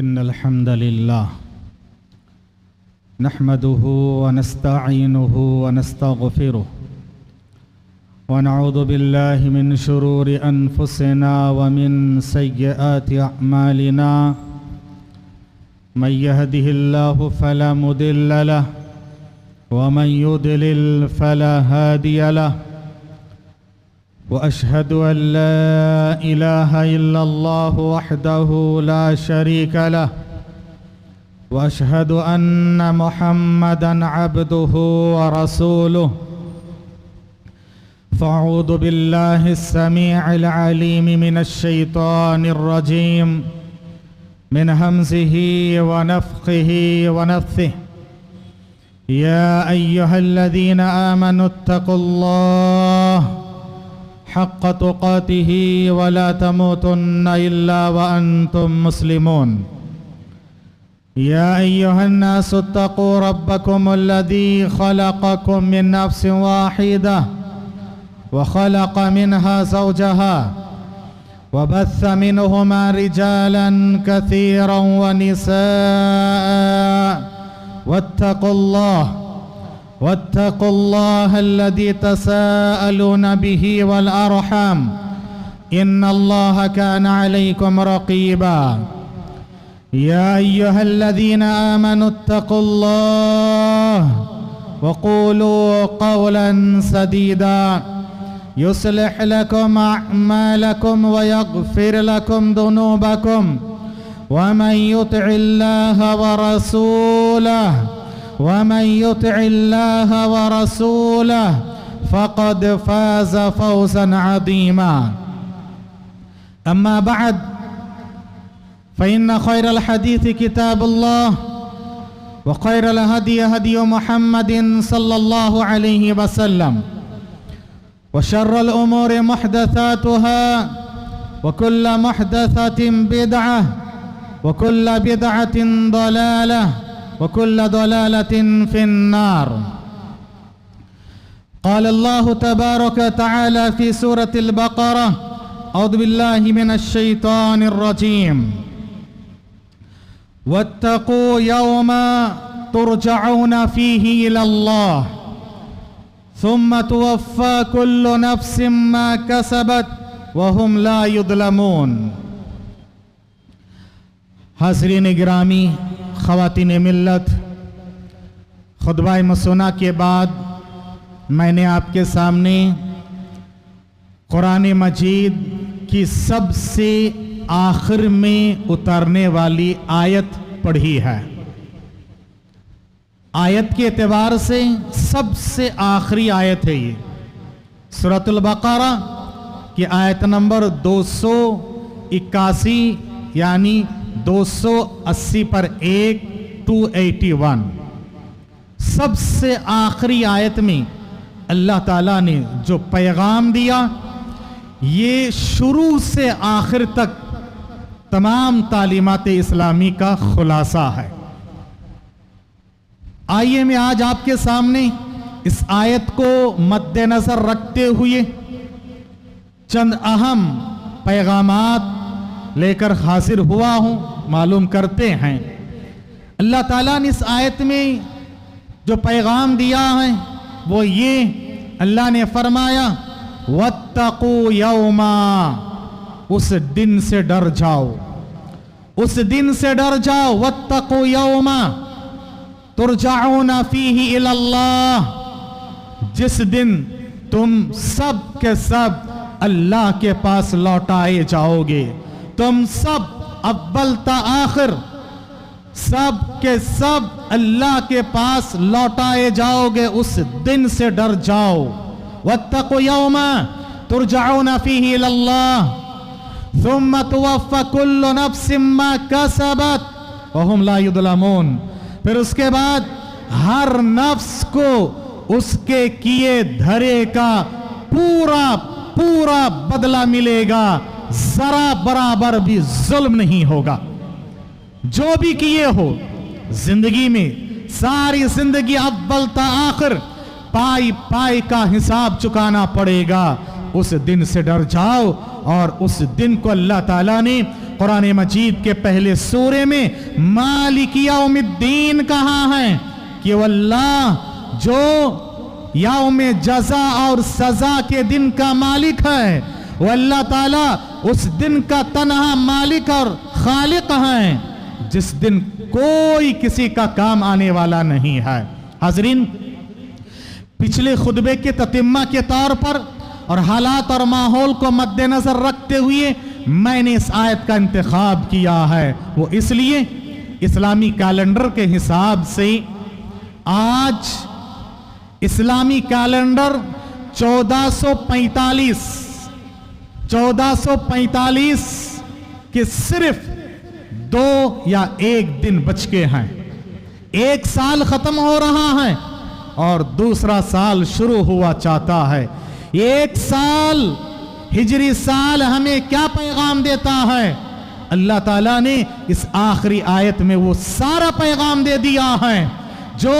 إن الحمد لله نحمده ونستعينه ونستغفره ونعوذ بالله من شرور أنفسنا ومن سيئات أعمالنا من يهده الله فلا مضل له ومن يضلل فلا هادي له وأشهد أن لا إله إلا الله وحده لا شريك له وأشهد أن محمدًا عبده ورسوله فأعوذ بالله السميع العليم من الشيطان الرجيم من همزه ونفخه ونفثه يا أيها الذين آمنوا اتقوا الله حق تقاته ولا تموتن إلا وأنتم مسلمون يا أيها الناس اتقوا ربكم الذي خلقكم من نفس واحدة وخلق منها زوجها وبث منهما رجالا كثيرا ونساء واتقوا الله الذي تساءلون به والأرحام إن الله كان عليكم رقيبا يا أيها الذين آمنوا اتقوا الله وقولوا قولا سديدا يصلح لكم أعمالكم ويغفر لكم ذنوبكم ومن يطع الله ورسوله فقد فاز فوزا عظيما أما بعد فإن خير الحديث كتاب الله وخير الهدي هدي محمد صلى الله عليه وسلم وشر الأمور محدثاتها وكل محدثة بدعة وكل بدعة ضلالة وكل ضلالة في النار قال الله تبارك وتعالى في سورة البقرة أعوذ بالله من الشيطان الرجيم واتقوا يوما ترجعون فيه إلى الله ثم توفى كل نفس ما كسبت وهم لا يظلمون حاضرین گرامی، خواتین ملت، خطبہ مسونہ کے بعد میں نے آپ کے سامنے قرآن مجید کی سب سے آخر میں اترنے والی آیت پڑھی ہے۔ آیت کے اعتبار سے سب سے آخری آیت ہے یہ سورۃ البقرہ کی آیت نمبر 281 یعنی 280 پر 281 سب سے آخری آیت میں اللہ تعالیٰ نے جو پیغام دیا یہ شروع سے آخر تک تمام تعلیمات اسلامی کا خلاصہ ہے۔ آئیے میں آج آپ کے سامنے اس آیت کو مد نظر رکھتے ہوئے چند اہم پیغامات لے کر حاضر ہوا ہوں، معلوم کرتے ہیں۔ اللہ تعالیٰ نے اس آیت میں جو پیغام دیا ہے وہ یہ اللہ نے فرمایا وَاتَّقُوا يَوْمًا، اس دن سے ڈر جاؤ، اس دن سے ڈر جاؤ۔ وَاتَّقُوا يَوْمًا تُرْجَعُونَ فِيهِ إِلَى اللَّهِ، جس دن تم سب کے سب اللہ کے پاس لوٹائے جاؤ گے، تم سب اول تا آخر سب کے سب اللہ کے پاس لوٹائے جاؤ گے، اس دن سے ڈر جاؤ۔ وَاتَّقُوا يَوْمًا تُرْجَعُونَ فِيهِ إِلَى اللَّهِ ثُمَّ تُوَفَّى كُلُّ نَفْسٍ مَا كَسَبَتْ وَهُمْ لَا يُظْلَمُونَ، پھر اس کے بعد ہر نفس کو اس کے کیے دھرے کا پورا بدلہ ملے گا، ذرا برابر بھی ظلم نہیں ہوگا۔ جو بھی کیے ہو زندگی میں، ساری زندگی اول تا آخر پائی کا حساب چکانا پڑے گا۔ اس دن سے ڈر جاؤ، اور اس دن کو اللہ تعالیٰ نے कुरान मजीद के पहले सूरे में मालिक यौमिद्दीन कहा है कि वो अल्लाह जो यौम जज़ा और सज़ा के दिन का मालिक है, वो अल्लाह ताला उस दिन का तन्हा मालिक और खालिक है जिस दिन कोई किसी का काम आने वाला नहीं है। हाज़रीन, पिछले खुतबे के ततिम्मा के तौर पर और हालात और माहौल को मद्देनजर रखते हुए मैंने इस आयत का इंतखाब किया है। वो इसलिए इस्लामी कैलेंडर के हिसाब से आज इस्लामी कैलेंडर 1445 के सिर्फ 2 या 1 दिन बच के हैं। एक साल खत्म हो रहा है और दूसरा साल शुरू हुआ चाहता है। एक साल हिजरी साल हमें क्या पैगाम देता है? अल्लाह ताला ने इस आखिरी आयत में वो सारा पैगाम दे दिया है जो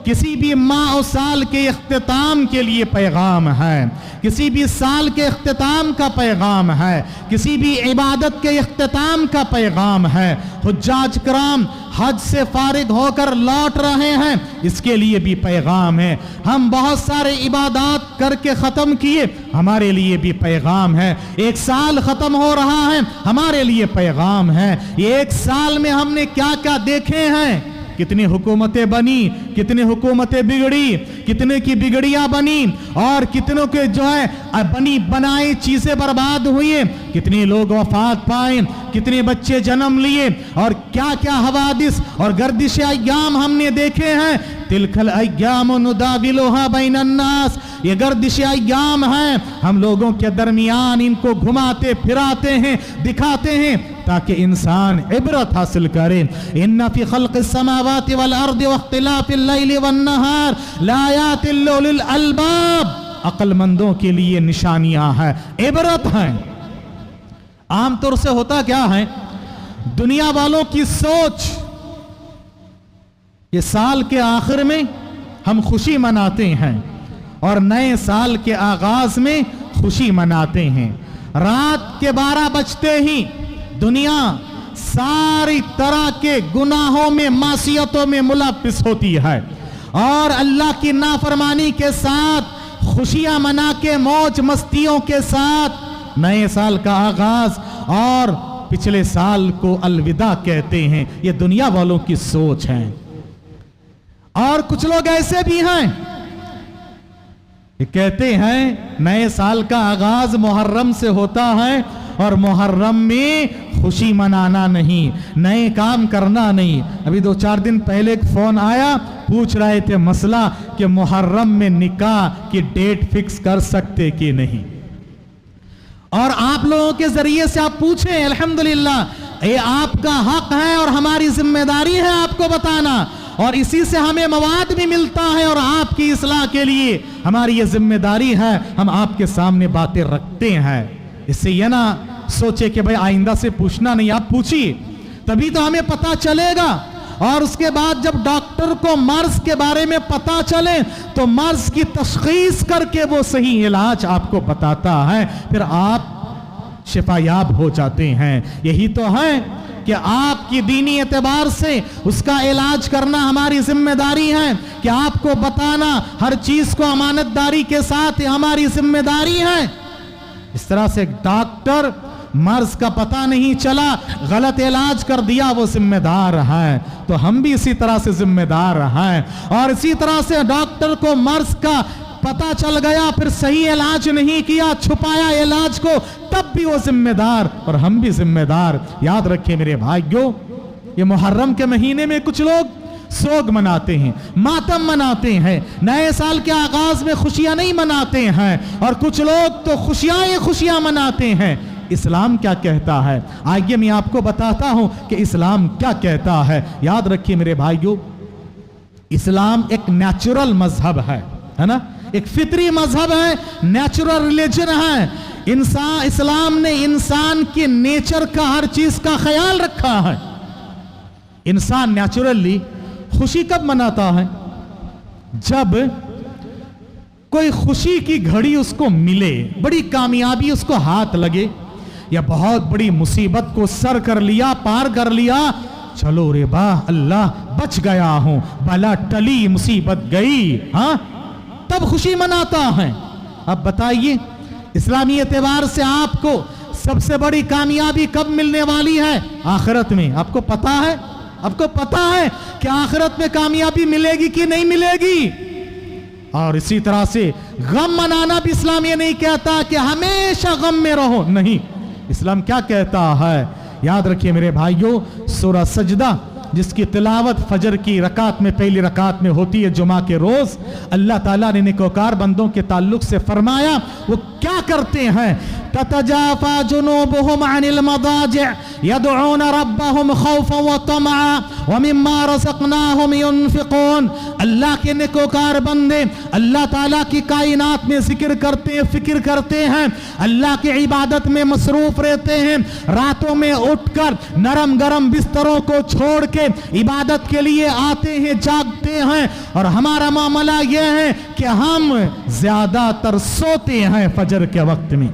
किसी भी माह और साल के इख्तिताम के लिए पैगाम है, किसी भी साल के इख्तिताम का पैगाम है, किसी भी इबादत के इख्तिताम का पैगाम है। हुज्जाज कराम हज से फारिग होकर लौट रहे हैं, इसके लिए भी पैगाम है। हम बहुत सारे इबादत करके ख़त्म किए, हमारे लिए भी पैगाम है। एक साल ख़त्म हो रहा है, हमारे लिए पैगाम है। एक साल में हमने क्या क्या देखे हैं, कितनी हुकूमतें बनी, कितनी हुकूमतें बिगड़ी, कितने की बिगड़ियां बनी और कितनों के जो है बनी बनाई चीजें बर्बाद हुई, कितने लोग वफात पाए, कितने बच्चे जन्म लिए और क्या क्या हवादिस और गर्दिश अय्याम हमने देखे हैं। तिलकल अय्याम नुदाविलुहा बैनन्नास, ये गर्दिश अय्याम हैं, हम लोगों के दरमियान इनको घुमाते फिराते हैं, दिखाते हैं ताकि इंसान इबरत हासिल करे। इन्ना फी खल्क़िस समावाति वल अर्दि वख्तिलाफिल लैलि वन नहार लायातिल लिल अलबाब, अक्लमंदों के लिए निशानियां हैं, इबरत हैं। आमतौर से होता क्या है, दुनिया वालों की सोच, ये साल के आखिर में हम खुशी मनाते हैं और नए साल के आगाज में खुशी मनाते हैं। रात के 12 बजते ही दुनिया सारी तरह के गुनाहों में, मासियतों में मुलव्विस होती है और अल्लाह की नाफरमानी के साथ खुशियां मना के मौज मस्तियों के साथ नए साल का आगाज और पिछले साल को अलविदा कहते हैं। ये दुनिया वालों की सोच है। और कुछ लोग ऐसे भी हैं, ये कहते हैं नए साल का आगाज मुहर्रम से होता है और मुहर्रम में खुशी मनाना नहीं, नए काम करना नहीं। अभी 2-4 दिन पहले एक फोन आया, पूछ रहे थे मसला कि मुहर्रम में निकाह की डेट फिक्स कर सकते कि नहीं। और आप लोगों के जरिए से आप पूछें, अल्हम्दुलिल्लाह, ये आपका हक है और हमारी जिम्मेदारी है आपको बताना, और इसी से हमें मवाद भी मिलता है और आपकी इस्लाह के लिए हमारी ये जिम्मेदारी है, हम आपके सामने बातें रखते हैं। इससे ये ना सोचे कि भाई आइंदा से पूछना नहीं, आप पूछिए तभी तो हमें पता चलेगा। और उसके बाद जब डॉक्टर को मर्ज के बारे में पता चले तो मर्ज की तशखीस करके वो सही इलाज आपको बताता है, फिर आप शिफायाब हो जाते हैं। यही तो है कि आपकी दीनी एतबार से उसका इलाज करना हमारी जिम्मेदारी है, कि आपको बताना हर चीज को अमानतदारी के साथ हमारी जिम्मेदारी है। इस तरह से डॉक्टर मर्ज का पता नहीं चला, गलत इलाज कर दिया, वो जिम्मेदार है। तो हम भी इसी तरह से जिम्मेदार हैं। और इसी तरह से डॉक्टर को मर्ज का पता चल गया, फिर सही इलाज नहीं किया, छुपाया इलाज को, तब भी वो जिम्मेदार और हम भी जिम्मेदार। याद रखिए मेरे भाइयों, ये मुहर्रम के महीने में कुछ लोग सोग मनाते हैं, मातम मनाते हैं, नए साल के आगाज में खुशियां नहीं मनाते हैं, और कुछ लोग तो खुशियां मनाते हैं। इस्लाम क्या कहता है, आइए मैं आपको बताता हूं कि इस्लाम क्या कहता है। याद रखिए मेरे भाइयों, इस्लाम एक नेचुरल मजहब है ना, एक फितरी मजहब है, नेचुरल रिलीजन है। इस्लाम ने इंसान के नेचर का, हर चीज का ख्याल रखा है। इंसान नेचुरली खुशी कब मनाता है, जब कोई खुशी की घड़ी उसको मिले, बड़ी कामयाबी उसको हाथ लगे, या बहुत बड़ी मुसीबत को सर कर लिया, पार कर लिया, चलो रे वाह अल्लाह बच गया हूं, बला टली मुसीबत गई, हाँ तब खुशी मनाता है। अब बताइए इस्लामी एतबार से आपको सबसे बड़ी कामयाबी कब मिलने वाली है? आखिरत में। आपको पता है? आपको पता है कि आखिरत में कामयाबी मिलेगी कि नहीं मिलेगी? और इसी तरह से गम मनाना भी इस्लाम ये नहीं कहता कि हमेशा गम में रहो, नहीं। इस्लाम क्या कहता है? याद रखिए मेरे भाइयों, सूरह सजदा जिसकी तिलावत फजर की रकात में, पहली रकात में होती है जुमा के रोज, अल्लाह ताला ने नेकोकार बंदों के ताल्लुक से फरमाया वो क्या करते हैं? ततजाफा जुनूबुहुम अनिल मदाजिअ यदऊन रब्बहुम खौफन व तमअ व मिम्मा रज़क़नाहुम युनफिकून। अल्लाह के नेकोकार बंदे अल्लाह ताला की कायनात में जिक्र करते हैं, फिक्र करते हैं, अल्लाह की इबादत में मसरूफ रहते हैं, रातों में उठकर नरम गरम बिस्तरों को छोड़ के इबादत के लिए आते हैं, जागते हैं। और हमारा मामला यह है कि हम ज्यादातर सोते हैं फजर के वक्त में।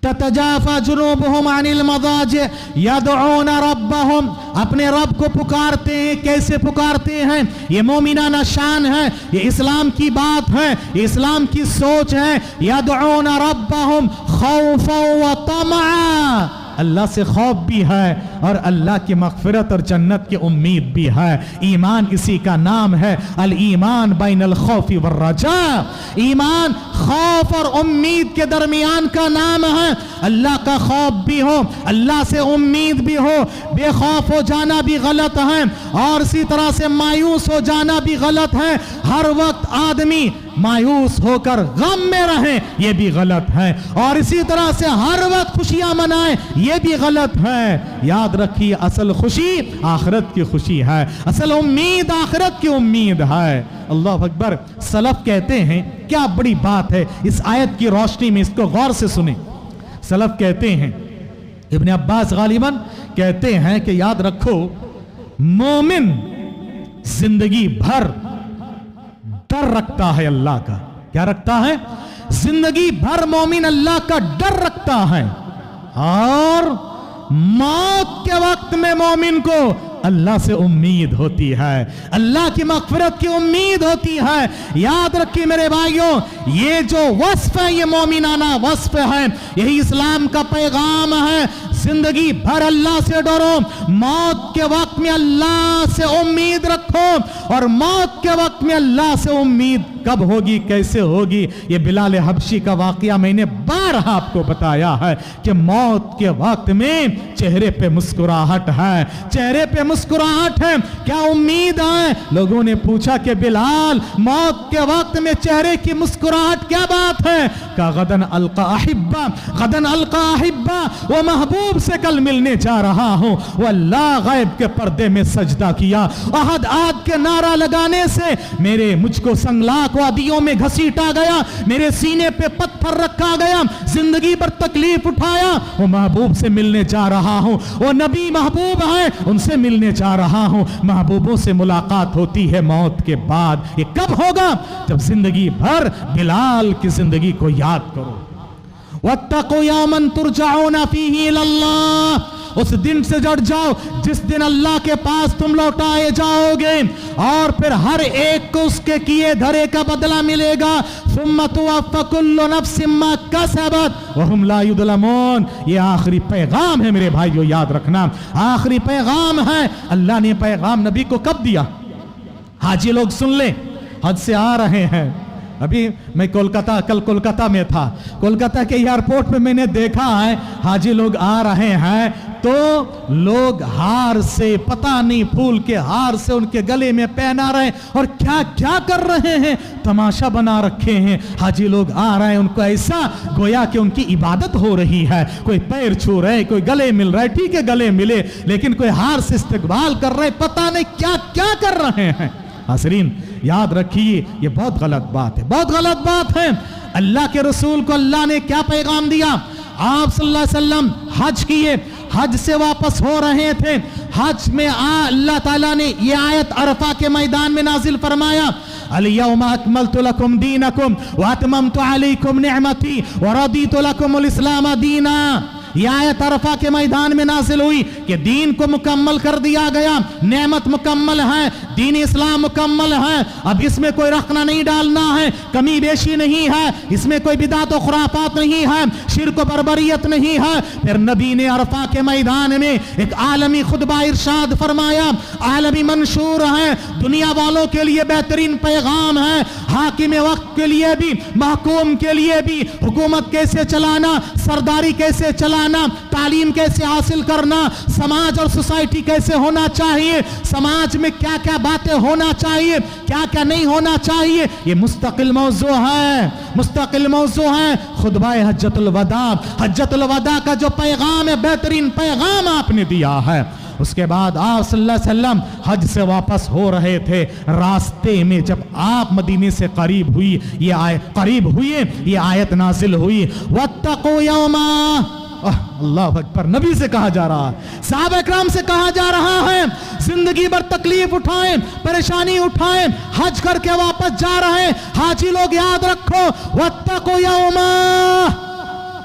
ततजाफा जुनूबुहुम अनिल मदाजिअ यदऊन रब्बहुम, अपने रब को पुकारते हैं। कैसे पुकारते हैं? ये मोमिनाना शान है, ये इस्लाम की बात है, ये इस्लाम की सोच है। यदऊन रब्बहुम खौफन व तमअ, अल्लाह से खौफ भी है और अल्लाह की मग़फ़िरत और जन्नत की उम्मीद भी है। ईमान इसी का नाम है, अल ईमान बैनल खौफी वर रजा। ईमान खौफ और उम्मीद के दरमियान का नाम है। अल्लाह का खौफ भी हो, अल्लाह से उम्मीद भी हो। बेखौफ हो जाना भी गलत है और इसी तरह से मायूस हो जाना भी गलत है। हर वक्त आदमी मायूस होकर गम में रहे ये भी गलत है, और इसी तरह से हर वक्त खुशियां मनाए ये भी गलत है। याद रखिए असल खुशी आखिरत की खुशी है, असल उम्मीद आखिरत की उम्मीद है। अल्लाह अकबर। सलफ कहते हैं, क्या बड़ी बात है, इस आयत की रोशनी में इसको गौर से सुने। सलफ कहते हैं, इब्न अब्बास गालिबन कहते हैं कि याद रखो मोमिन जिंदगी भर डर रखता है अल्लाह का। क्या रखता है? जिंदगी भर मोमिन अल्लाह का डर रखता है, और मौत के वक्त में मोमिन को अल्लाह से उम्मीद होती है, अल्लाह की मग़फ़िरत की उम्मीद होती है। याद रखिए मेरे भाइयों, ये जो वस्फ है ये मोमिनाना वस्फ है, यही इस्लाम का पैगाम है। जिंदगी भर अल्लाह से डरो, मौत के वक्त में अल्लाह से उम्मीद रखो। और मौत के वक्त में अल्लाह से उम्मीद कब होगी, कैसे होगी? ये बिलाल हबशी का वाकया मैंने बारहा आपको बताया है कि मौत के वक्त में चेहरे पे मुस्कुराहट है, चेहरे पे मुस्कुराहट है। क्या उम्मीद है? लोगों ने पूछा कि बिलाल मौत के वक्त में चेहरे की मुस्कुराहट क्या बात है? का गदन अलका अहिब्बा, गदन अलका अहिब्बा, वो महबूब से कल मिलने जा रहा हूं। वो अल्लाह गैब के पर्दे में सजदा किया, अहद आद के नारा लगाने से मेरे मुझको संगलाक वादियों में घसीटा गया, मेरे सीने पे पत्थर रखा गया, जिंदगी पर तकलीफ उठाया। वो महबूब से मिलने जा रहा हूं, वो नबी महबूब है, उनसे मिलने जा रहा हूं। महबूबों से मुलाकात होती है मौत के बाद। ये कब होगा? जब जिंदगी भर बिलाल की जिंदगी को याद करो। वत्तक़ू यौमन तुरजऊन फीही इलल्लाह, उस दिन से जड़ जाओ जिस दिन अल्लाह के पास तुम लौटाए जाओगे, और फिर हर एक को उसके किए धरे का बदला मिलेगा। सुम्मा तुवफ़्फ़ा कुल्लु नफ्सिन मा कसबत व हुम ला युज़लमून। ये आखिरी पैगाम है मेरे भाइयों, याद रखना आखिरी पैगाम है। अल्लाह ने पैगाम नबी को कब दिया? हाजी लोग सुन ले, हज से आ रहे हैं। अभी मैं कल कोलकाता में था, कोलकाता के एयरपोर्ट पे मैंने देखा है हाजी लोग आ रहे हैं, तो लोग हार से, पता नहीं फूल के हार से उनके गले में पहना रहे और क्या क्या कर रहे हैं, तमाशा बना रखे हैं। हाजी लोग आ रहे हैं, उनको ऐसा गोया कि उनकी इबादत हो रही है। कोई पैर छू रहे, कोई गले मिल रहा है, ठीक है गले मिले, लेकिन कोई हार से इस्तकबाल कर रहे, पता नहीं क्या क्या कर रहे हैं। हाज़रीन याद रखिए ये बहुत गलत बात है, बहुत गलत बात है। अल्लाह के रसूल को अल्लाह ने क्या पैगाम दिया? आप सल्लल्लाहु अलैहि वसल्लम हज किए, हज से वापस हो रहे थे, हज में अल्लाह ताला ने ये आयत अरफा के मैदान में नाजिल फरमाया। अल-यौमा अकमलतु लकुम दीनकुम व अतममतु अलैकुम निअमती व रदीतु लकुमुल इस्लाम दीना। यह आयत अरफा के मैदान में नाजिल हुई कि दीन को मुकम्मल कर दिया गया, नेमत मुकम्मल है, दीन इस्लाम मुकम्मल है। अब इसमें कोई रखना नहीं डालना है, कमी बेशी नहीं है, इसमें कोई बिदात और खुराफात नहीं है, शिर्क और बर्बरियत नहीं है। फिर नबी ने अरफा के मैदान में एक आलमी खुतबा इरशाद फरमाया, आलमी मंशूर है, दुनिया वालों के लिए बेहतरीन पैगाम है, हाकिम वक्त के लिए भी, महकूम के लिए भी, हुकूमत कैसे चलाना, सरदारी कैसे चलाना, तालीम कैसे हासिल करना, समाज और सोसाइटी कैसे होना चाहिए, समाज में क्या क्या बातें होना चाहिए, क्या क्या नहीं होना चाहिए, ये मुस्तकिल मौजू है, मुस्तकिल मौजू है। खुतबा हज्जतुल वदा, हज्जतुल वदा का जो पैगाम है, बेहतरीन पैगाम आपने दिया है। उसके बाद आप सल्लल्लाहु अलैहि वसल्लम हज से वापस हो रहे थे, रास्ते में जब आप मदीने से करीब हुई, ये आयत नाजिल हुई, वत्तकू यौमा। अल्लाह अकबर, नबी से कहा जा रहा है, साहबा इकराम से कहा जा रहा है, जिंदगी भर तकलीफ उठाएं, परेशानी उठाएं, हज करके वापस जा रहे हैं हाजी लोग, याद रखो वत्तकू यौमा,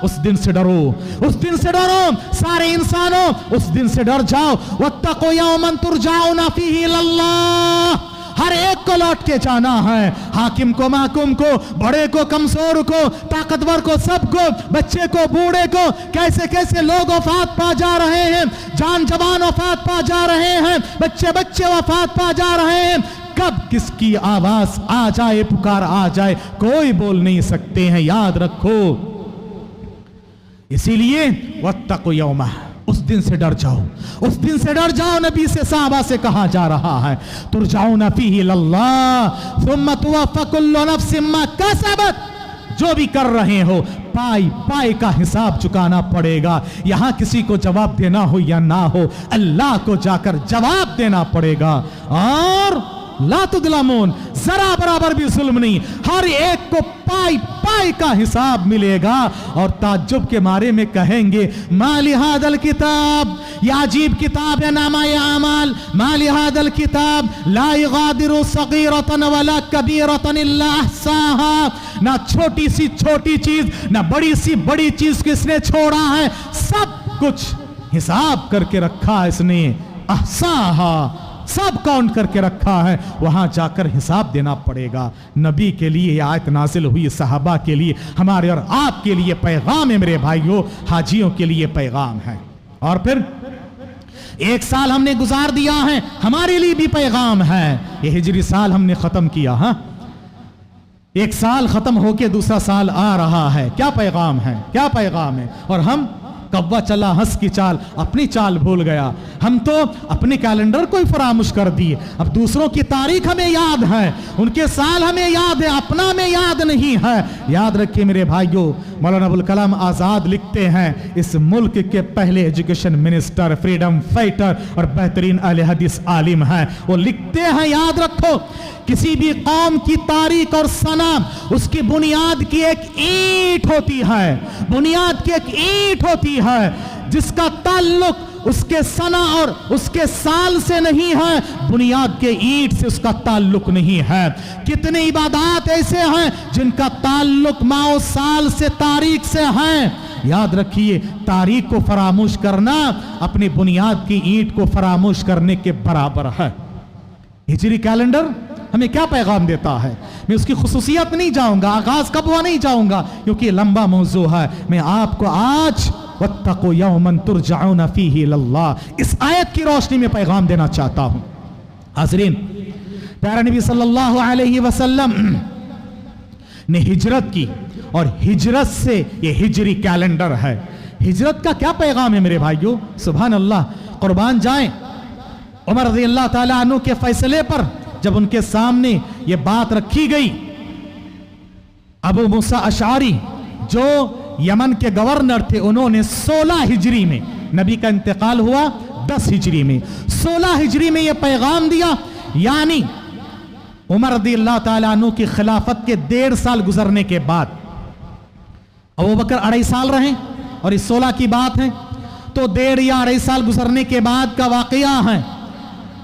उस दिन से डरो, उस दिन से डरो, सारे इंसानों उस दिन से डर जाओ। वत्तकू यौमन तुरजाउना फीही इलल्लाह, हर एक को लौट के जाना है, हाकिम को, महकूम को, बड़े को, कमजोर को, ताकतवर को, सबको, बच्चे को, बूढ़े को, कैसे कैसे लोग वफात पा जा रहे हैं, जान जवान वफात पा जा रहे हैं, बच्चे बच्चे वफात पा जा रहे हैं। कब किसकी आवाज आ जाए, पुकार आ जाए, कोई बोल नहीं सकते हैं, याद रखो। इसीलिए वत्तकू यौमा, उस दिन से डर जाओ, उस दिन से डर जाओ। नबी से, साहबा से कहा जा रहा है, तुरजाउना फीही इलल्लाह सुम्मा तुवफ़्फ़ा कुल्लु नफ्सिन मा कसबत, जो भी कर रहे हो पाई पाई का हिसाब चुकाना पड़ेगा। यहां किसी को जवाब देना हो या ना हो, अल्लाह को जाकर जवाब देना पड़ेगा। और ला तुज़लमून, जरा बराबर भी जुल्म नहीं, हर एक को पाई पाई का हिसाब मिलेगा। और ताज्जुब के मारे में कहेंगे, माली हादल किताब, या अजीब किताब है नामाए आमाल, माली हादल किताब ला युगादिरु सगीरतन वला कबीरतन इल्ला अहसाहा, ना छोटी सी छोटी चीज, ना बड़ी सी बड़ी चीज किसने छोड़ा है, सब कुछ हिसाब करके रखा है इसने, अहसाहा, सब काउंट करके रखा है, वहां जाकर हिसाब देना पड़ेगा। नबी के लिए यह आयत नाजिल हुई, सहाबा के लिए, हमारे और आपके लिए पैगाम है मेरे भाइयों, हाजियों के लिए पैगाम है। और फिर एक साल हमने गुजार दिया है, हमारे लिए भी पैगाम है। ये हिजरी साल हमने खत्म किया, हाँ, एक साल खत्म होके दूसरा साल आ रहा है, क्या पैगाम है, क्या पैगाम है। और हम कव्वा चला हंस की चाल, अपनी चाल भूल गया, हम तो अपने कैलेंडर को ही फरामोश कर दिए। अब दूसरों की तारीख हमें याद है, उनके साल हमें याद है, अपना हमें याद नहीं है। याद रखिए मेरे भाइयों, मौलाना अबुल कलाम आजाद लिखते हैं, इस मुल्क के पहले एजुकेशन मिनिस्टर, फ्रीडम फाइटर और बेहतरीन अहले हदीस आलिम हैं। वो लिखते हैं, याद रखो, किसी भी कौम की तारीख और सना उसकी बुनियाद की एक ईंट होती है, बुनियाद की एक ईंट होती है, जिसका ताल्लुक उसके सना और उसके साल से नहीं है, बुनियाद के ईंट से उसका ताल्लुक नहीं है। कितने इबादत ऐसे हैं जिनका ताल्लुक माओ साल से, तारीख से है। याद रखिए, तारीख को फरामोश करना अपनी बुनियाद की ईंट को फरामोश करने के बराबर है। हिजरी कैलेंडर हमें क्या पैगाम देता है, मैं उसकी खुसूसियत नहीं जाऊंगा, आगाज कब हुआ नहीं जाऊंगा, क्योंकि ये लंबा मौजू है। मैं आपको आज वत्तकू यौमन तुरजाउना फीही इलल्लाह इस आयत की रोशनी में पैगाम देना चाहता हूं। हाज़रीन, प्यारे नबी सल्लल्लाहु अलैहि वसल्लम ने हिजरत की, और हिजरत से ये हिजरी कैलेंडर है। हिजरत का क्या पैगाम है मेरे भाइयों, सुभान अल्लाह, कुर्बान जाएं। उमर रज़ियल्लाहु ताला अन्हु के फैसले पर जब उनके सामने ये बात रखी गई, अबू मूसा अशआरी जो यमन के गवर्नर थे, उन्होंने 16 हिजरी में, नबी का इंतकाल हुआ 10 हिजरी में, 16 हिजरी में यह पैगाम दिया। यानी उमर रज़ियल्लाहु ताला अन्हु की खिलाफत के 1.5 साल गुजरने के बाद, अबू बकर 2.5 साल रहे, और इस 16 की बात है, तो 1.5 या 2.5 साल गुजरने के बाद का वाकया है।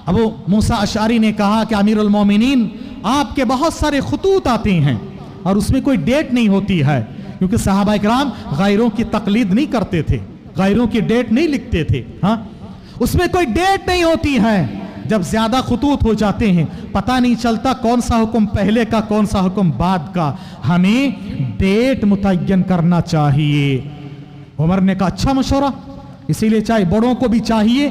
अबू मूसा अशआरी ने कहा कि अमीरुल मोमिनीन, آپ کے بہت سارے خطوط آتے ہیں اور اس میں کوئی ڈیٹ نہیں ہوتی ہے، کیونکہ صحابہ اکرام غیروں کی تقلید نہیں کرتے تھے، غیروں کی ڈیٹ نہیں لکھتے تھے، ہاں اس میں کوئی ڈیٹ نہیں ہوتی ہے۔ جب زیادہ خطوط ہو جاتے ہیں پتہ نہیں چلتا کون سا حکم پہلے کا کون سا حکم بعد کا، ہمیں ڈیٹ متعین کرنا چاہیے۔ عمر نے کہا اچھا مشورہ، اسی لیے چاہے بڑوں کو بھی چاہیے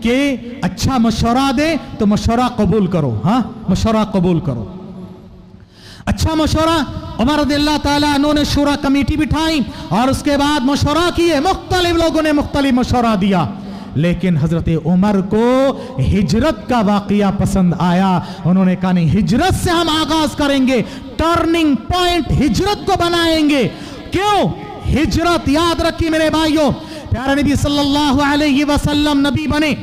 کہ اچھا مشورہ دے تو مشورہ قبول کرو، ہاں مشورہ قبول کرو۔ اچھا مشورہ، عمر رضی اللہ تعالیٰ عنہ نے شورا کمیٹی بٹھائی اور اس کے بعد مشورہ کیے، مختلف لوگوں نے مختلف مشورہ دیا، لیکن حضرت عمر کو ہجرت کا واقعہ پسند آیا۔ انہوں نے کہا نہیں، ہجرت سے ہم آغاز کریں گے، ٹرننگ پوائنٹ ہجرت کو بنائیں گے۔ کیوں؟ ہجرت یاد رکھی میرے بھائیوں، پیارے نبی صلی اللہ علیہ وسلم نبی بنے،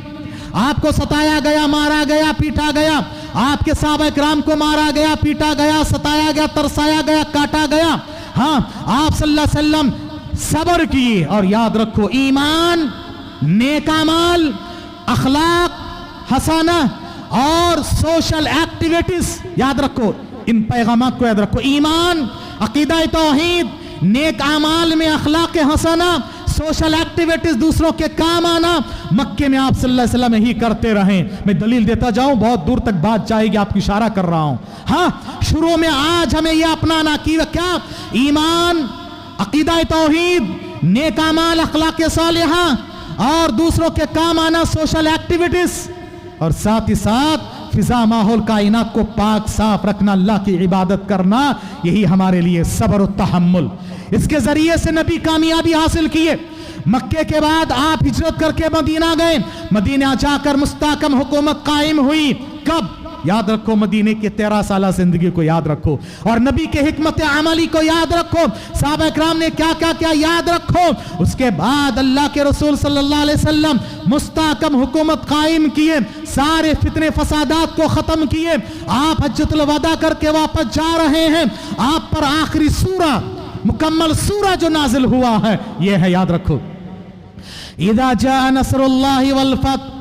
آپ کو ستایا گیا، مارا گیا، پیٹا گیا، آپ کے صحابہ اکرام کو مارا گیا، پیٹا گیا، ستایا گیا، ترسایا گیا، کاٹا گیا، ہاں آپ صلی اللہ علیہ وسلم صبر کیے۔ اور یاد رکھو، ایمان، نیک اعمال، اخلاق حسنہ اور سوشل ایکٹیویٹیز، یاد رکھو ان پیغامات کو، یاد رکھو، ایمان، عقیدہ توحید، نیک اعمال میں اخلاق حسنہ، سوشل ایکٹیویٹیز، دوسروں کے کام آنا، مکے میں آپ صلی اللہ علیہ وسلم ہی کرتے رہیں۔ میں دلیل دیتا جاؤں، بہت دور تک بات جائے گی، آپ کی اشارہ کر رہا ہوں۔ ہاں شروع میں آج ہمیں یہ اپنانا کہ کیا؟ ایمان، عقیدہ توحید، نیک اعمال، اخلاق صالحہ اور دوسروں کے کام آنا، سوشل ایکٹیویٹیز، اور ساتھ ہی ساتھ فضا، ماحول، کائنات کو پاک صاف رکھنا، اللہ کی عبادت کرنا، یہی ہمارے لیے صبر و تحمل۔ اس کے ذریعے سے نبی کامیابی حاصل کیے۔ مکے کے بعد آپ ہجرت کر کے مدینہ گئے، مدینہ جا کر مستحکم حکومت قائم ہوئی۔ کب؟ یاد رکھو، مدینے کی 13 سالہ زندگی کو یاد رکھو، اور نبی کے حکمت عملی کو یاد رکھو، صحابہ اکرام نے کیا کیا کیا یاد رکھو۔ اس کے بعد اللہ کے رسول صلی اللہ علیہ وسلم مستحکم حکومت قائم کیے، سارے فتنے فسادات کو ختم کیے۔ آپ حجۃ الوداع کر کے واپس جا رہے ہیں، آپ پر آخری سورہ، مکمل سورہ جو نازل ہوا ہے یہ ہے، یاد رکھو، اذا جاء نصر اللہ والفتح،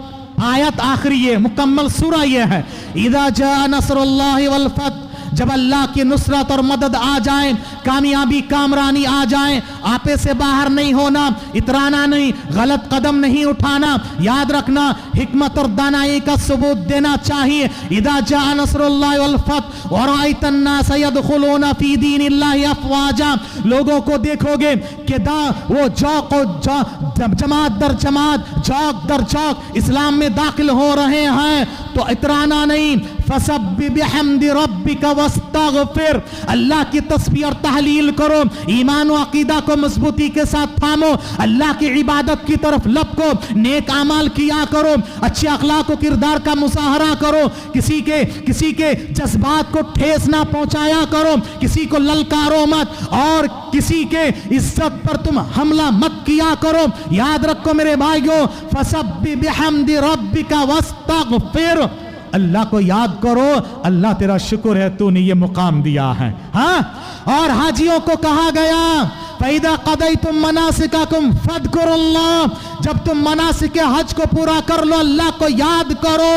آیت آخری یہ مکمل سورہ یہ ہے، اذا جاء نصر اللہ والفتح، جب اللہ کی نصرت اور مدد آ جائے، کامیابی، کامرانی آ جائے، آپے سے باہر نہیں ہونا، اترانا نہیں، غلط قدم نہیں اٹھانا، یاد رکھنا، حکمت اور دانائی کا ثبوت دینا چاہیے۔ اذا جاء نصر اللہ والفتح ورأيت الناس يدخلون في دين الله افواجا، لوگوں کو دیکھو گے کہ وہ جماعت در جماعت، جوق در جوق اسلام میں داخل ہو رہے ہیں، تو اترانا نہیں۔ فسبح بحمد ربک واستغفر، اللہ کی تسبیح اور تحلیل کرو، ایمان و عقیدہ کو مضبوطی کے ساتھ تھامو، اللہ کی عبادت کی طرف لب کو، نیک اعمال کیا کرو، اچھے اخلاق و کردار کا مظاہرہ کرو، کسی کے جذبات کو ٹھیس نہ پہنچایا کرو، کسی کو للکارو مت، اور کسی کے عزت پر تم حملہ مت کیا کرو۔ یاد رکھو میرے بھائیو، فسبح بحمد ربک واستغفر، اللہ کو یاد کرو، اللہ تیرا شکر ہے تو نے یہ مقام دیا ہے۔ ہاں، اور حاجیوں کو کہا گیا فَإِذَا قَضَيْتُم مَنَاسِكَكُمْ فَاذْكُرُوا اللَّهَ، جب تم مناسک حج کو پورا کر لو اللہ کو یاد کرو۔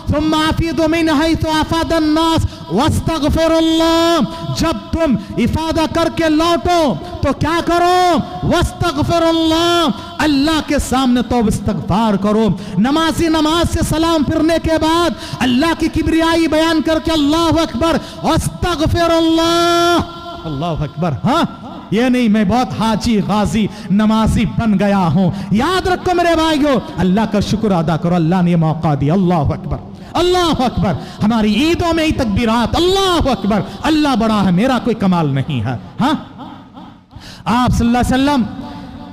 ثُمَّ أَفِيضُوا مِنْ حَيْثُ أَفَاضَ النَّاسُ وَاسْتَغْفِرُوا اللَّهَ، جب تم افادہ کر کے لوٹو تو کیا کرو؟ وَاسْتَغْفِرُوا اللَّهَ، اللہ کے سامنے توبہ استغفار کرو۔ نمازی نماز سے سلام پھرنے کے بعد اللہ کی کبریائی بیان کر کے اللہ اکبر، وَاسْتَغْفِرُوا اللَّهَ، اللہ اکبر۔ ہاں، یہ نہیں میں بہت حاجی غازی نمازی بن گیا ہوں، یاد رکھو میرے بھائیو، اللہ کا شکر ادا کرو، اللہ نے یہ موقع دیا۔ اللہ اکبر، اللہ اکبر۔ ہماری عیدوں میں ہی تکبیرات، اللہ اکبر، اللہ بڑا ہے، میرا کوئی کمال نہیں ہے۔ ہاں، آپ صلی اللہ علیہ وسلم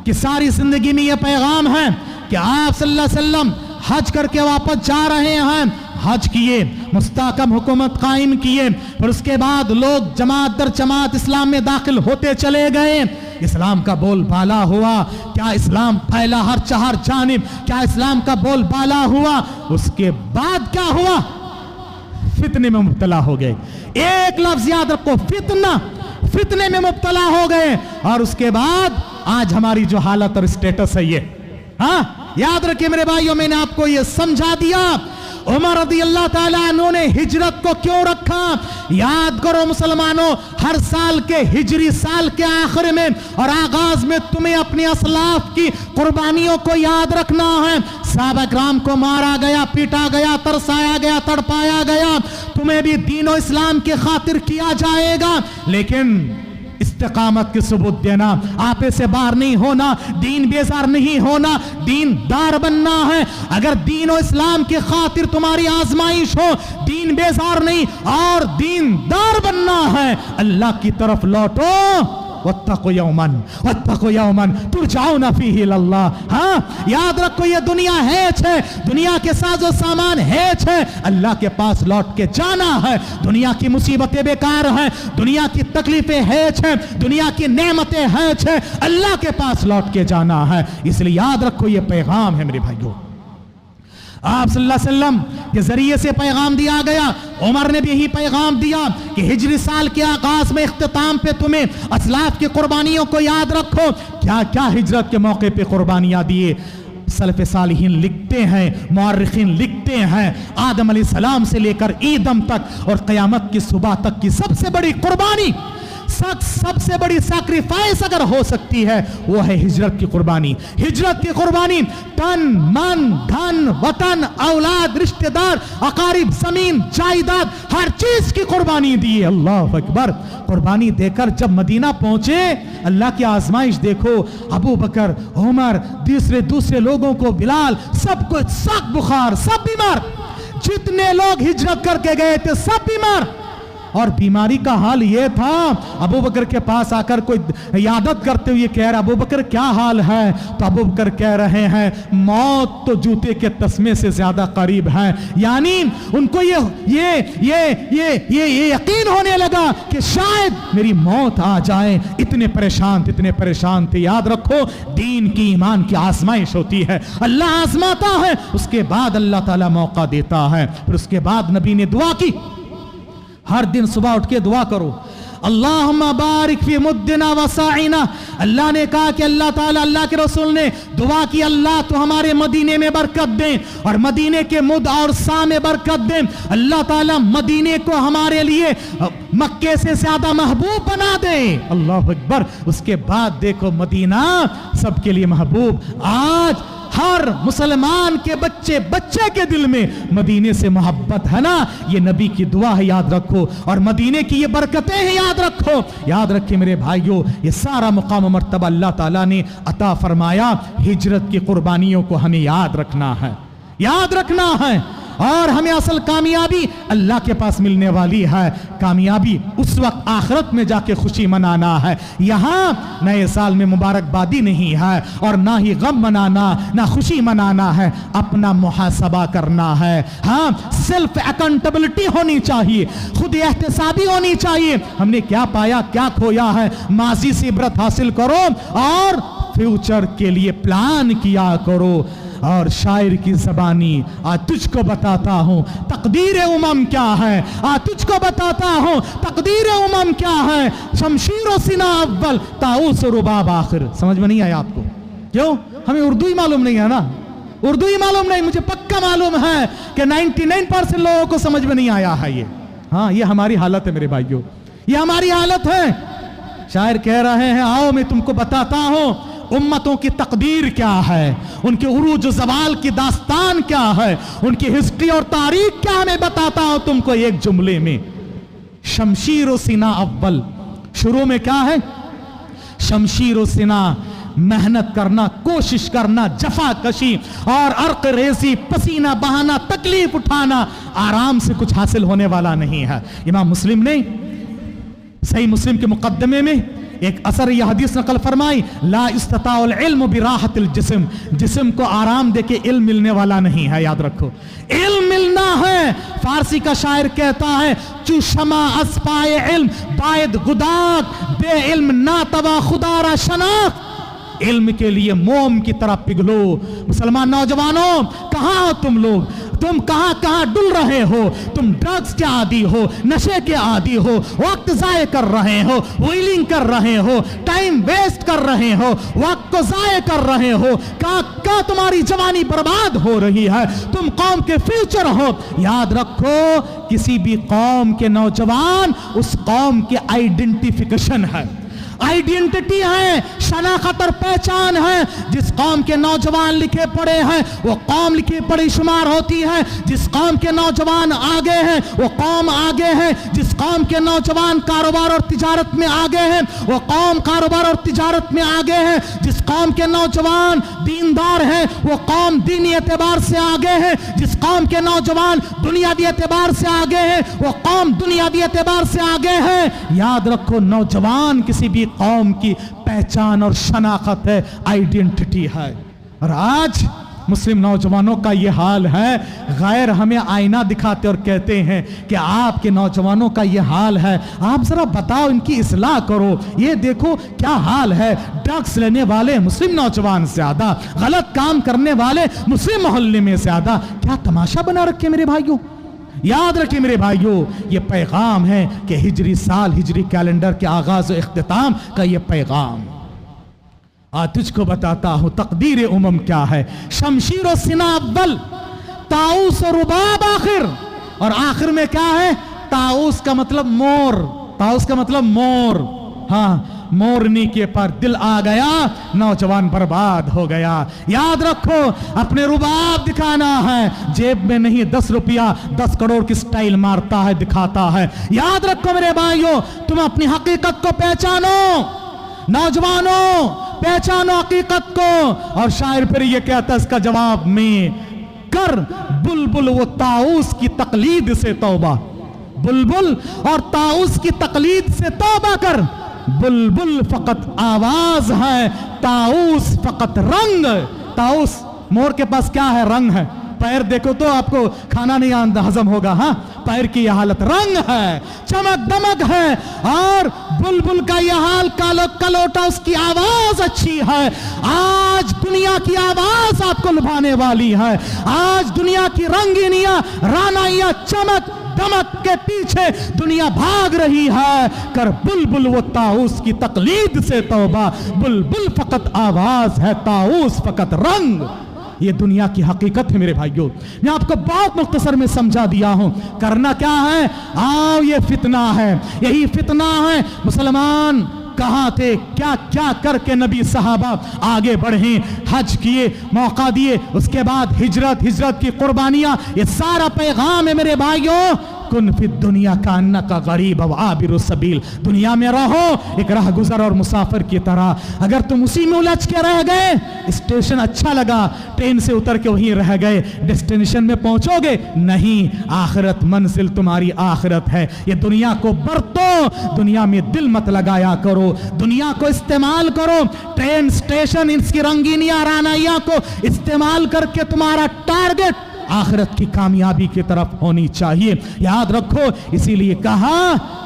کی ساری زندگی میں یہ پیغام ہے کہ آپ صلی اللہ علیہ وسلم حج کر کے واپس جا رہے ہیں، حج کیے، مستحکم حکومت قائم کیے، پھر اس کے بعد لوگ جماعت در جماعت اسلام میں داخل ہوتے چلے گئے، اسلام کا بول بالا ہوا، کیا اسلام پھیلا ہر چہر جانب، کیا اسلام کا بول بالا ہوا۔ اس کے بعد کیا ہوا؟ فتنے میں مبتلا ہو گئے، ایک لفظ یاد رکھو، فتنے میں مبتلا ہو گئے، اور اس کے بعد آج ہماری جو حالت اور اسٹیٹس ہے یہ، ہاں یاد رکھیں میرے بھائیوں، میں نے آپ کو یہ سمجھا دیا، उमर रज़ी अल्लाह ताला अन्हु ने हिजरत को क्यों रखा? याद करो मुसलमानों, हर साल के हिजरी साल के आखिर में और आगाज में तुम्हें अपने असलाफ की कुर्बानियों को याद रखना है। सहाबा किराम को मारा गया, पीटा गया, तरसाया गया, तड़पाया गया, तुम्हें भी दीन और इस्लाम की खातिर किया जाएगा, लेकिन इस्तिकामत की सबूत देना, आपे से बाहर नहीं होना, दीन बेजार नहीं होना, दीनदार बनना है। अगर दीन और इस्लाम की खातिर तुम्हारी आजमाइश हो, दीन बेजार नहीं और दीनदार बनना है, अल्लाह की तरफ लौटो। वत्तक़ु यौमन तुरजाउना फीही इलल्लाह। हाँ, याद रखो ये दुनिया है छे, दुनिया के साजो सामान है छे, अल्लाह के पास लौट के जाना है। दुनिया की मुसीबतें बेकार हैं, दुनिया की तकलीफें है छे, दुनिया की नेमतें हैं छे, अल्लाह के पास लौट के जाना है। इसलिए याद रखो ये पैगाम है मेरे भाइयों, आप सल्लल्लाहु अलैहि वसल्लम के जरिए से पैगाम दिया गया। उमर ने भी यही पैगाम दिया कि हिजरी साल के आगाज में इख्तिताम पे तुम्हें असलाफ की कुर्बानियों को याद रखो। क्या क्या हिजरत के मौके पे कुर्बानियां दिए। सलफ़ सालिहीन लिखते हैं, मुअर्रिखीन लिखते हैं, आदम अलैहिस्सलाम से लेकर ईदम तक और क़यामत की सुबह तक की सबसे बड़ी कुर्बानी, सबसे बड़ी सैक्रिफाइस अगर हो सकती है वो है हिजरत की कुर्बानी। हिजरत की कुर्बानी तन, मन, धन, वतन, औलाद, रिश्तेदार, अकारिब, जमीन, जायदाद, हर चीज की कुर्बानी दी। अल्लाह अकबर। कुर्बानी देकर जब मदीना पहुंचे, अल्लाह की आजमाइश देखो, अबू बकर, उमर, दूसरे लोगों को, बिलाल, सबको सख्त बुखार, सब बीमार, जितने लोग हिजरत करके गए थे सब बीमार। और बीमारी का हाल ये था, अबू बकर के पास आकर कोई यादत करते हुए कह रहा, अबू बकर क्या हाल है? तो अबू बकर कह रहे हैं मौत तो जूते के तस्मे से ज्यादा करीब है। यानी उनको ये यकीन होने लगा कि शायद मेरी मौत आ जाए। इतने परेशान थे। याद रखो, दीन की, ईमान की आजमाइश होती है, अल्लाह आजमाता है, उसके बाद अल्लाह ताला मौका देता है। फिर उसके बाद नबी ने दुआ की, हर दिन सुबह उठ के दुआ करो, अल्लाहुम्मा बारिक फी मुद्दिना व साइना। अल्लाह ने कहा कि अल्लाह ताला, अल्लाह के रसूल ने दुआ की, अल्लाह तो हमारे मदीने में बरकत दे और मदीने के मुद और सा में बरकत दे। अल्लाह ताला मदीने को हमारे लिए मक्के से ज्यादा महबूब बना दे। अल्लाह अकबर। उसके बाद देखो मदीना सबके लिए महबूब। आज हर मुसलमान के बच्चे के दिल में मदीने से मोहब्बत है ना, ये नबी की दुआ है, याद रखो। और मदीने की ये बरकतें हैं, याद रखो। याद रखे मेरे भाइयों, ये सारा मुकाम मर्तबा अल्लाह ताला ने अता फरमाया। हिजरत की कुर्बानियों को हमें याद रखना है और हमें असल कामयाबी अल्लाह के पास मिलने वाली है। कामयाबी उस वक्त आखिरत में जाके खुशी मनाना है। यहाँ नए साल में मुबारकबादी नहीं है और ना ही गम मनाना, ना खुशी मनाना है, अपना मुहासबा करना है। हाँ, सेल्फ अकाउंटेबिलिटी होनी चाहिए, खुद एहतसाबी होनी चाहिए। हमने क्या पाया, क्या खोया है, माजी से इबरत हासिल करो और फ्यूचर के लिए प्लान किया करो। और शायर की ज़बानी, आज तुझको बताता हूँ तकदीर उमम क्या है, आज तुझको बताता हूँ तकदीर उमम क्या है। शमशीर व सिना अव्वल, ताऊस रुबाब आखिर। समझ में नहीं आया आपको? क्यों? हमें उर्दू ही मालूम नहीं है ना, उर्दू ही मालूम नहीं। मुझे पक्का मालूम है कि 99% लोगों को समझ में नहीं आया है ये। हाँ, ये हमारी हालत है मेरे भाइयों, ये हमारी हालत है। शायर कह रहे हैं, आओ मैं तुमको बताता हूँ उम्मतों की तकदीर क्या है, उनके उरूज ज़वाल की दास्तान क्या है, उनकी हिस्ट्री और तारीख क्या, मैं बताता हूं तुमको एक जुमले में। शमशीर व सिना अव्वल, शुरू में क्या है? शमशीर व सिना, मेहनत करना, कोशिश करना, जफाकशी और अर्क रेजी, पसीना बहाना, तकलीफ उठाना, आराम से कुछ हासिल होने वाला नहीं है। इमाम मुस्लिम ने सही मुस्लिम के मुकद्दमे में एक असर यह हदीस नकल फरमाई, ला इस्तताउल इल्म बिराहतिल जिस्म, जिस्म को आराम देके इल्म मिलने वाला नहीं है। याद रखो, इल्म मिलना है। फारसी का शायर कहता है, चुशमा अस्पाए इल्म बायद गुदाक, बे इल्म ना तवा खुदारा शनाक। इल्म के लिए मोम की तरह पिघलो। मुसलमान नौजवानों, कहाँ हो तुम लोग? तुम कहाँ कहाँ डुल रहे हो? तुम ड्रग्स के आदी हो, नशे के आदी हो, वक्त जाय कर रहे हो, व्हीलिंग कर रहे हो, टाइम वेस्ट कर रहे हो, वक्त को जाय कर रहे हो। कहाँ तुम्हारी जवानी बर्बाद हो रही है? तुम कौम के फ्यूचर हो। याद रखो, किसी भी कौम के नौजवान उस कौम के आइडेंटिफिकेशन है, आइडेंटिटी है, शनाख्त और पहचान है। जिस कौम के नौजवान लिखे पढ़े हैं वो कौम लिखी पढ़ी शुमार होती है। जिस कौम के नौजवान आगे हैं वो कौम आगे है। जिस कौम के नौजवान कारोबार और तिजारत में आगे हैं वो कौम कारोबार और तिजारत में आगे है। जिस कौम के नौजवान दीनदार हैं वो कौम दीनी एतबार से आगे है। जिस कौम के नौजवान दुनियावी एतबार से आगे है वो कौम दुनियावी एतबार से आगे है। याद रखो, नौजवान किसी भी कौम की पहचान और शनाख्त है, आइडेंटिटी है। और आज मुस्लिम नौजवानों का ये हाल है। गैर हमें आईना दिखाते और कहते हैं कि आपके नौजवानों का ये हाल है, आप जरा बताओ, इनकी इस्लाह करो। ये देखो क्या हाल है। ड्रग्स लेने वाले मुस्लिम नौजवान ज्यादा, गलत काम करने वाले मुस्लिम मोहल्ले में ज्यादा। क्या तमाशा बना रखे मेरे भाइयों। याद रखिए मेरे भाइयों, ये पैगाम है कि हिजरी साल, हिजरी कैलेंडर के आगाज और इख्तिताम का ये पैगाम। आज तुझको बताता हूं तकदीर उमम क्या है। शमशीर और सिना अव्वल, ताऊस और रुबाब आखिर, और आखिर में क्या है? ताऊस का मतलब मोर, ताऊस का मतलब मोर। हाँ, मोरनी के पर दिल आ गया, नौजवान बर्बाद हो गया। याद रखो, अपने रुबाब दिखाना है, जेब में नहीं। 10 रुपया 10 करोड़ की स्टाइल मारता है, दिखाता है। याद रखो मेरे भाइयों, तुम अपनी हकीकत को पहचानो। नौजवानों, पहचानो हकीकत को। और शायर फिर ये कहता है इसका जवाब में, कर बुलबुल वो ताऊस की तकलीद से तौबा। बुलबुल और ताऊस की तकलीद से तौबा कर। बुलबुल फकत आवाज है, ताऊस फकत रंग। ताऊस, मोर के पास क्या है? रंग है। पैर देखो तो आपको खाना नहीं हजम होगा। हाँ, पैर की यह हालत, रंग है, चमक दमक है। और बुलबुल का यह हाल, कलोटा, उसकी आवाज अच्छी है। आज दुनिया की आवाज आपको लुभाने वाली है। आज दुनिया की रंगीनियां, रानाइयां, चमक दमक के पीछे दुनिया भाग रही है। कर बुलबुल वो ताऊस की तकलीद से तौबा। बुलबुल फकत आवाज है, ताऊस फकत रंग। ये दुनिया की हकीकत है मेरे भाइयों। मैं आपको बहुत मुख्तसर में समझा दिया हूं। करना क्या है? आओ, ये फितना है, यही फितना है। मुसलमान कहां थे, क्या क्या करके नबी सहाबा आगे बढ़े, हज किए, मौका दिए, उसके बाद हिजरत, हिजरत की कुर्बानियां, ये सारा पैगाम है मेरे भाइयों। कुन फिद दुनिया का अन्ना का गरीब व आबिर सबील। दुनिया में रहो एक राह गुजर और मुसाफिर की तरह। अगर तुम उसी में उलझ के रह गए, स्टेशन अच्छा लगा, ट्रेन से उतर के वहीं रह गए, डेस्टिनेशन में पहुंचोगे नहीं। आखिरत मंजिल तुम्हारी आखिरत है। ये दुनिया को बरतो, दुनिया में दिल मत लगाया करो, दुनिया को इस्तेमाल करो। ट्रेन, स्टेशन, इसकी रंगीनियां, रानाइयां को इस्तेमाल करके तुम्हारा टारगेट आखिरत की कामयाबी की तरफ होनी चाहिए। याद रखो, इसीलिए कहा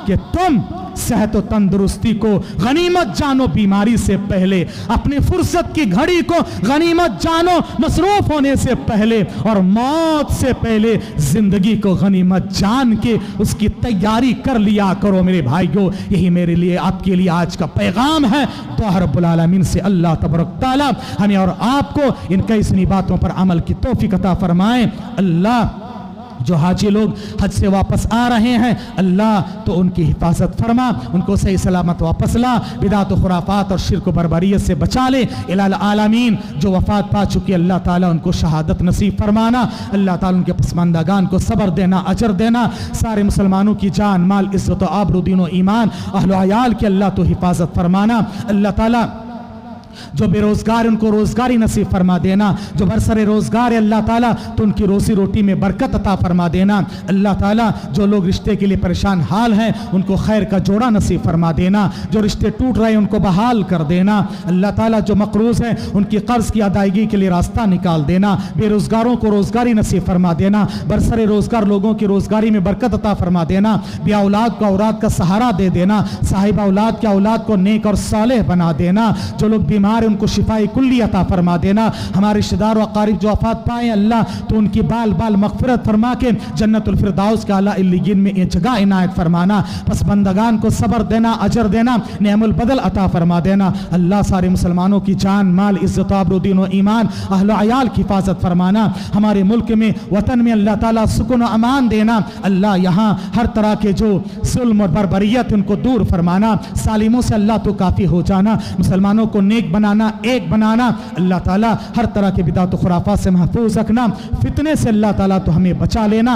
कि तुम सेहत और तंदुरुस्ती को गनीमत जानो बीमारी से पहले, अपनी फुर्सत की घड़ी को गनीमत जानो मसरूफ होने से पहले, और मौत से पहले जिंदगी को गनीमत जान के उसकी तैयारी कर लिया करो मेरे भाइयों। यही मेरे लिए, आपके लिए आज का पैगाम है। दुआ रब्बुल आलमीन से अल्लाह तबारक तआला हमें और आपको इन कई सारी बातों पर अमल की तौफीक अता फरमाए। अल्लाह, जो हाजी लोग हज से वापस आ रहे हैं, अल्लाह तो उनकी हिफाजत फरमा, उनको सही सलामत वापस ला, बिदात खुराफात और शिर्क बरबरियत से बचा ले। इलाल आलमीन जो वफात पा चुके, अल्लाह ताला उनको शहादत नसीब फरमाना। अल्लाह ताला उनके पसमानदागान को सब्र देना, अजर देना। सारे मुसलमानों की जान, माल, इज्जत, आबरू, दीन और ईमान, अहल अयाल की अल्लाह तो हिफाजत फरमाना। अल्लाह ताला जो बेरोजगार उनको रोजगारी नसीब फरमा देना, जो बरसरे रोजगार है अल्लाह ताला तो उनकी रोजी रोटी में बरकत अता फरमा देना। अल्लाह ताला जो लोग रिश्ते के लिए परेशान हाल हैं उनको खैर का जोड़ा नसीब फरमा देना, जो रिश्ते टूट रहे हैं उनको बहाल कर देना। अल्लाह ताला जो मकरूज हैं उनकी कर्ज की अदायगी के लिए रास्ता निकाल देना, बेरोजगारों को रोजगारी नसीब फरमा देना, बरसरे रोजगार लोगों की रोजगारी में बरकत अता फरमा देना, बे औलाद को औलाद का सहारा दे देना, साहिब औलाद के औलाद को नेक और सालेह बना देना, जो लोग बीमार उनको शिफाई कुल्ली अता फरमा देना। हमारे रिश्तेदार व अकारिब जो वफात पाए अल्लाह तो उनकी बाल बाल मग़फ़िरत फरमा के जन्नतुल फिरदौस के आला इल्लियीन में ये जगह इनायत फरमाना। बस बंदगान को सब्र देना, अजर देना, नेमुल बदल अता फरमा देना। अल्लाह सारे मुसलमानों की जान माल इज़्ज़त आबरूदीन व ईमान अहल अयाल की हिफाजत फरमाना। हमारे मुल्क में वतन में अल्लाह ताला सुकून व अमान देना। अल्लाह यहाँ हर तरह के जो जुल्म और बर्बरियत उनको दूर फरमाना। सालिमों से अल्लाह तो काफ़ी हो जाना, मुसलमानों को नेक बनाना, एक बनाना। अल्लाह ताला हर तरह के बिदात खुराफात से महफूज रखना, फितने से अल्लाह ताला तो हमें बचा लेना।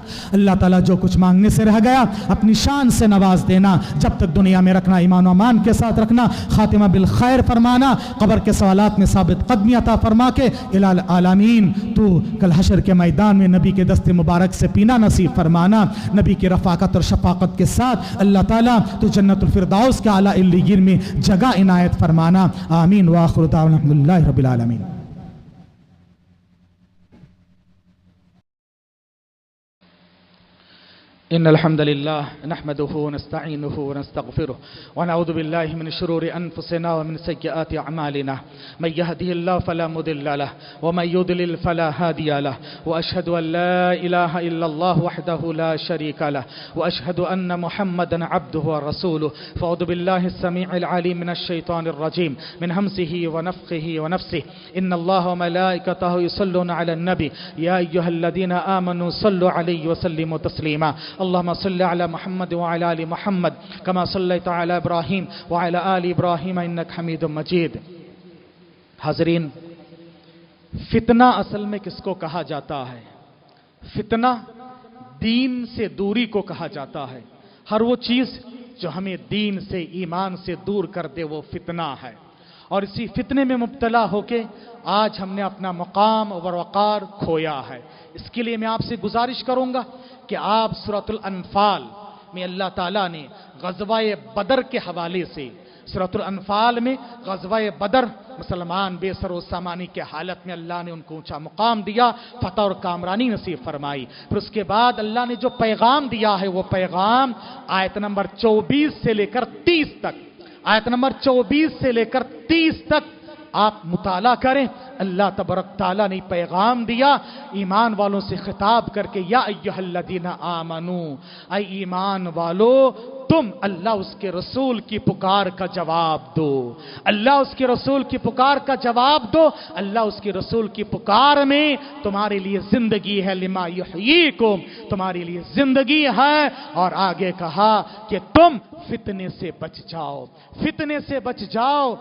अल्लाह ताला जो कुछ मांगने से रह गया अपनी शान से नवाज देना। जब तक दुनिया में रखना ईमान और अमान के साथ रखना, खातिमा बिल खैर फरमाना, कब्र के सवालात में साबित कदमी अता फरमा के इलाल आलमीन तू कल हशर के मैदान में नबी के दस्ते मुबारक से पीना नसीब फरमाना। नबी की रफ़ाकत और शफ़ाक़त के साथ अल्लाह ताला तो जन्नतुल फिरदौस के आला इल्लियीन में जगह इनायत फरमाना। आमीन व आखिरु दाअवाना अल्हम्दुलिल्लाहि रब्बिल आलमीन। इन्नल हम्दुलिल्लाह नहमदुहु व नस्तईनुहु व नस्तगफिरुह व नऊज़ु बिल्लाहि मिन शुरूरि अनफुसिना व मिन सय्यिआति अअमालिना मन यहदिहिल्लाहु फला मुदिल्ल लहु व मन युद्लिल फला हादिय लहु व अशहदु अन ला इलाहा इल्लल्लाह वहदहु ला शरीका लहु व अशहदु अन्न मुहम्मदन अब्दुहु व रसूलुहु फ़अऊज़ु बिल्लाहि अस्समीइल अलीम मिनश शैतानिर रजीम मिन हमज़िहि व नफ़्ख़िहि व नफ़्सिहि इन्नल्लाह व मलाइकतहु युसल्लूना अलन नबी या अय्युहल्लज़ीना आमनू सल्लु अलैहि व सल्लिमू तस्लीमा। अल्लाहुम्मा सल्लि अला मुहम्मद व अला आलि मुहम्मद कमा सल्लैता अला इब्राहीम व अला आलि इब्राहीम इन्नका हमीदुम मजीद। हाज़रीन, फितना असल में किसको कहा जाता है? फितना दीन से दूरी को कहा जाता है। हर वो चीज़ जो हमें दीन से, ईमान से दूर कर दे वो फितना है। और इसी फितने में मुब्तला होके आज हमने अपना मकाम और वक़ार खोया है। इसके लिए मैं आपसे गुजारिश करूंगा कि आप सूरतुल अनफाल में अल्लाह ताला ने ग़ज़वाए बदर के हवाले से, सूरतुल अनफाल में ग़ज़वाए बदर मुसलमान बेसरो सामानी के हालत में अल्लाह ने उनको ऊंचा मुकाम दिया, फतह और कामरानी नसीब फरमाई। फिर उसके बाद अल्लाह ने जो पैगाम दिया है वो पैगाम आयत नंबर 24 से लेकर 30 तक, आयत नंबर 24 से लेकर 30 तक आप मुताला करें। अल्लाह तबारक ताला ने पैगाम दिया ईमान वालों से खिताब करके, या अय्युहल्लज़ीना आमनू, ऐ ईमान वालो तुम अल्लाह उसके रसूल की पुकार का जवाब दो। अल्लाह उसके रसूल की पुकार का जवाब दो। अल्लाह उसके रसूल की पुकार में तुम्हारे लिए जिंदगी है, लिमा युहयीकुम, तुम्हारे लिए जिंदगी है। और आगे कहा कि तुम फितने से बच जाओ, फितने से बच जाओ।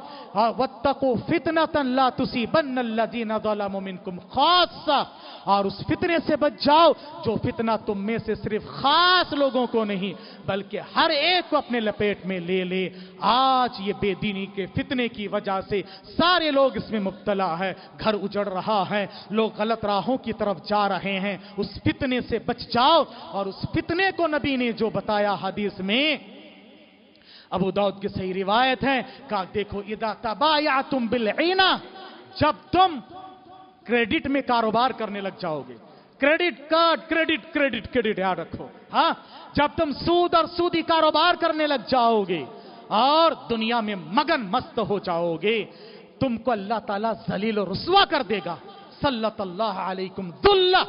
वत्तकू फितनतन ला तुसीबन्नल्लज़ीना ज़लमू मिनकुम खास्सा, और उस फितने से बच जाओ जो फितना तुम में से सिर्फ खास लोगों को नहीं बल्कि हर एक को अपने लपेट में ले ले। आज ये बेदीनी के फितने की वजह से सारे लोग इसमें मुब्तला है, घर उजड़ रहा है, लोग गलत राहों की तरफ जा रहे हैं। उस फितने से बच जाओ। और उस फितने को नबी ने जो बताया हदीस में, अबू दाऊद की सही रिवायत है, कहा देखो इदा तबायातुम बिलईना, जब तुम क्रेडिट में कारोबार करने लग जाओगे, credit card, credit credit credit याद रखो, हाँ, जब तुम सूद और सूदी कारोबार करने लग जाओगे और दुनिया में मगन मस्त हो जाओगे, तुमको अल्लाह ताला जलील और रुस्वा कर देगा। सल्लल्लाहु अलैकुम दुल्ला।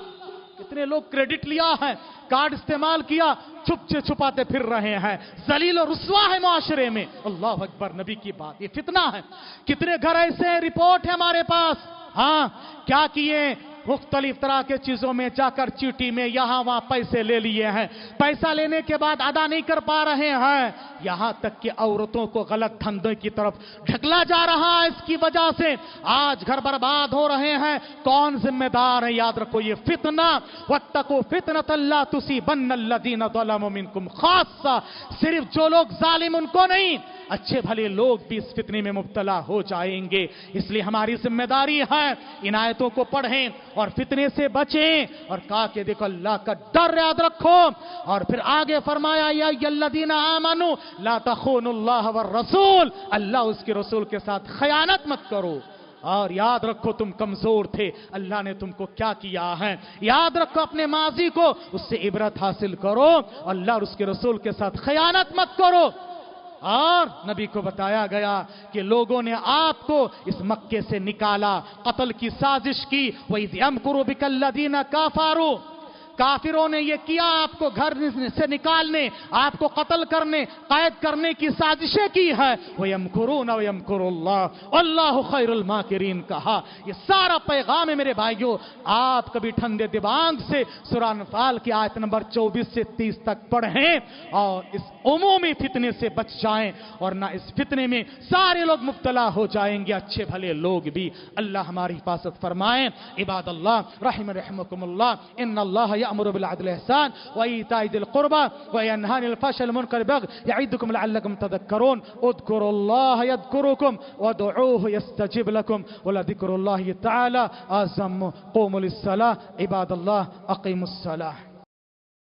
कितने लोग क्रेडिट लिया है, कार्ड इस्तेमाल किया, छुप से छुपाते फिर रहे हैं, जलील और रुस्वा है माशरे में। अल्लाह अकबर, नबी की बात, ये फितना है। कितने घर ऐसे हैं, रिपोर्ट है हमारे पास, हाँ, क्या किए, मुख्तलिफ तरह के चीजों में जाकर चीटी में यहां वहां पैसे ले लिए हैं, पैसा लेने के बाद अदा नहीं कर पा रहे हैं, यहां तक कि औरतों को गलत धंधे की तरफ ढकला जा रहा है। इसकी वजह से आज घर बर्बाद हो रहे हैं। कौन जिम्मेदार है? याद रखो ये फितना। वत्तकू फितनतन ला तुसीबन्नल्लज़ीना ज़लमू मिनकुम खास्सा, सिर्फ जो लोग जालिम उनको नहीं, अच्छे भले लोग भी इस फितने में मुब्तला हो जाएंगे। इसलिए हमारी जिम्मेदारी है इन आयतों को पढ़ें और फितने से बचें। और कहा कि देखो अल्लाह का डर याद रखो। और फिर आगे फरमाया या अय्युहल्लज़ीना आमनू ला तख़ूनुल्लाह वर रसूल, अल्लाह उसके रसूल के साथ खयानत मत करो। और याद रखो तुम कमजोर थे, अल्लाह ने तुमको क्या किया है, याद रखो अपने माजी को, उससे इबरत हासिल करो। अल्लाह और उसके रसूल के साथ खयानत मत करो। اور نبی کو بتایا گیا کہ لوگوں نے آپ کو اس مکے سے نکالا، قتل کی سازش کی. وَإِذْ يَمْكُرُ بِكَ الَّذِينَ كَفَرُوا، کافروں نے یہ کیا، آپ کو گھر سے نکالنے، آپ کو قتل کرنے، قید کرنے کی سازشیں کی ہے. وَيَمْكُرُونَ وَيَمْكُرُ اللَّهُ وَاللَّهُ خَيْرُ الْمَاكِرِينَ کہا. یہ سارا پیغام ہے میرے بھائیوں. آپ کبھی ٹھنڈے دماغ سے سورہ انفال کی آیت نمبر 24 سے 30 تک پڑھیں اور اس عمومی فتنے سے بچ جائیں، ورنہ اس فتنے میں سارے لوگ مبتلا ہو جائیں گے، اچھے بھلے لوگ بھی. اللہ ہماری حفاظت فرمائیں. عباد اللہ رحمکم اللہ، ان اللہ يأمر بالعدل والإحسان وإيتاء ذي القربى وينهى عن الفحشاء والمنكر والبغي يعظكم لعلكم تذكرون. اذكروا الله يذكركم وادعوه يستجب لكم ولذكر الله تعالى أعظم. قوموا للصلاة عباد الله، أقيموا الصلاة.